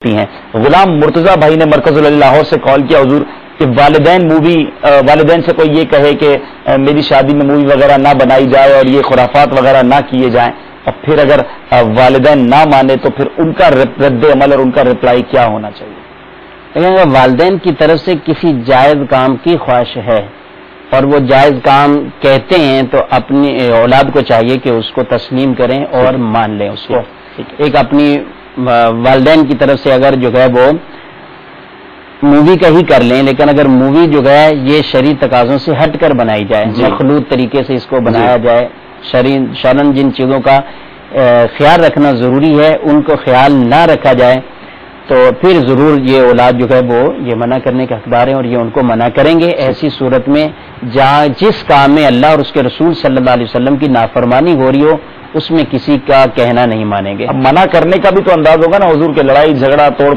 ہیں۔ غلام مرتضی بھائی نے مرکز لاہور سے کال کیا حضور کہ والدین سے کوئی یہ کہے کہ میری شادی میں مووی وغیرہ نہ بنائی جائے اور یہ خرافات وغیرہ نہ کیے جائیں، اور پھر اگر والدین نہ مانے تو پھر ان کا رد عمل اور ان کا رپلائی کیا ہونا چاہیے؟ لیکن والدین کی طرف سے کسی جائز کام کی خواہش ہے اور وہ جائز کام کہتے ہیں تو اپنی اولاد کو چاہیے کہ اس کو تسلیم کریں اور مان لیں اس کو۔ ایک اپنی والدین کی طرف سے اگر جو ہے وہ مووی کا ہی کر لیں، لیکن اگر مووی جو ہے یہ شرعی تقاضوں سے ہٹ کر بنائی جائے، مخلوط طریقے سے اس کو بنایا جائے، شرعاً جن چیزوں کا خیال رکھنا ضروری ہے ان کو خیال نہ رکھا جائے تو پھر ضرور یہ اولاد جو ہے وہ یہ منع کرنے کے حقدار ہیں اور یہ ان کو منع کریں گے۔ ایسی صورت میں جہاں جس کام میں اللہ اور اس کے رسول صلی اللہ علیہ وسلم کی نافرمانی ہو رہی ہو اس میں کسی کا کہنا نہیں مانیں گے۔ اب منع کرنے کا بھی تو انداز ہوگا نا حضور کے، لڑائی جھگڑا توڑ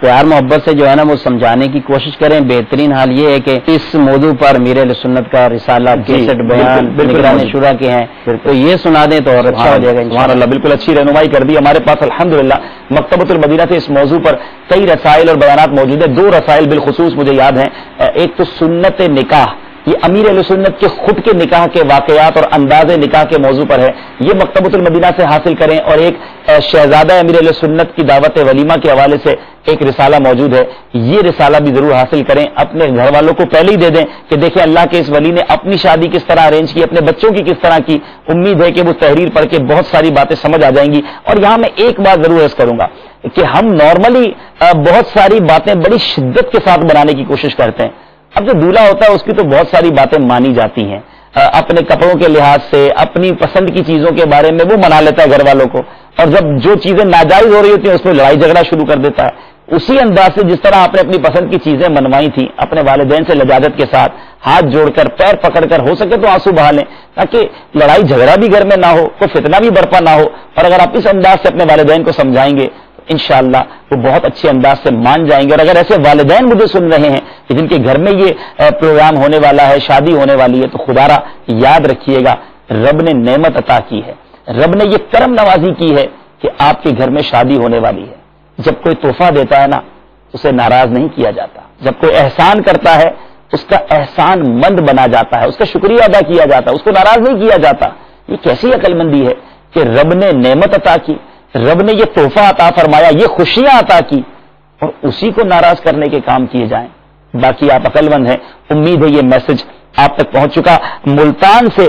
پیار محبت سے جو ہے نا وہ سمجھانے کی کوشش کریں۔ بہترین حال یہ ہے کہ اس موضوع پر میر اہل سنت کا رسالہ کیسٹ بیان نگران شورا کے ہیں تو یہ سنا دیں تو اور اچھا ہو جائے گا سبحان اللہ، بالکل اچھی رہنمائی کر دی ہمارے پاس الحمدللہ۔ مکتبۃ المدینہ سے اس موضوع پر کئی رسائل اور بیانات موجود ہیں۔ 2 رسائل بالخصوص مجھے یاد ہیں، ایک تو سنت نکاح، یہ امیر اہل سنت کے خود کے نکاح کے واقعات اور انداز نکاح کے موضوع پر ہے، یہ مکتبۃ المدینہ سے حاصل کریں، اور ایک شہزادہ امیر اہل سنت کی دعوت ولیمہ کے حوالے سے ایک رسالہ موجود ہے، یہ رسالہ بھی ضرور حاصل کریں، اپنے گھر والوں کو پہلے ہی دے دیں کہ دیکھیں اللہ کے اس ولی نے اپنی شادی کس طرح ارینج کی، اپنے بچوں کی کس طرح کی۔ امید ہے کہ وہ تحریر پڑھ کے بہت ساری باتیں سمجھ آ جائیں گی۔ اور یہاں میں ایک بات ضرور عرض کروں گا کہ ہم نارملی بہت ساری باتیں بڑی شدت کے ساتھ بنانے کی کوشش کرتے ہیں، اب جو دولہا ہوتا ہے اس کی تو بہت ساری باتیں مانی جاتی ہیں، اپنے کپڑوں کے لحاظ سے، اپنی پسند کی چیزوں کے بارے میں وہ منا لیتا ہے گھر والوں کو، اور جب جو چیزیں ناجائز ہو رہی ہوتی ہیں اس میں لڑائی جھگڑا شروع کر دیتا ہے۔ اسی انداز سے جس طرح آپ نے اپنی پسند کی چیزیں منوائی تھیں اپنے والدین سے لجاجت کے ساتھ، ہاتھ جوڑ کر پیر پکڑ کر ہو سکے تو آنسو بہا لیں تاکہ لڑائی جھگڑا بھی گھر میں نہ ہو، کوئی فتنہ بھی برپا نہ ہو، اور اگر آپ اس انداز سے اپنے والدین کو سمجھائیں گے انشاءاللہ وہ بہت اچھے انداز سے مان جائیں گے۔ اور اگر ایسے والدین مجھے سن رہے ہیں کہ جن کے گھر میں یہ پروگرام ہونے والا ہے، شادی ہونے والی ہے، تو خدا را یاد رکھیے گا رب نے نعمت عطا کی ہے، رب نے یہ کرم نوازی کی ہے کہ آپ کے گھر میں شادی ہونے والی ہے۔ جب کوئی تحفہ دیتا ہے نا اسے ناراض نہیں کیا جاتا، جب کوئی احسان کرتا ہے اس کا احسان مند بنا جاتا ہے، اس کا شکریہ ادا کیا جاتا ہے، اس کو ناراض نہیں کیا جاتا۔ یہ کیسی عقل مندی ہے کہ رب نے نعمت عطا کی، رب نے یہ تحفہ عطا فرمایا، یہ خوشیاں عطا کی، اور اسی کو ناراض کرنے کے کام کیے جائیں۔ باقی آپ عقل مند ہیں، امید ہے یہ میسج آپ تک پہنچ چکا۔ ملتان سے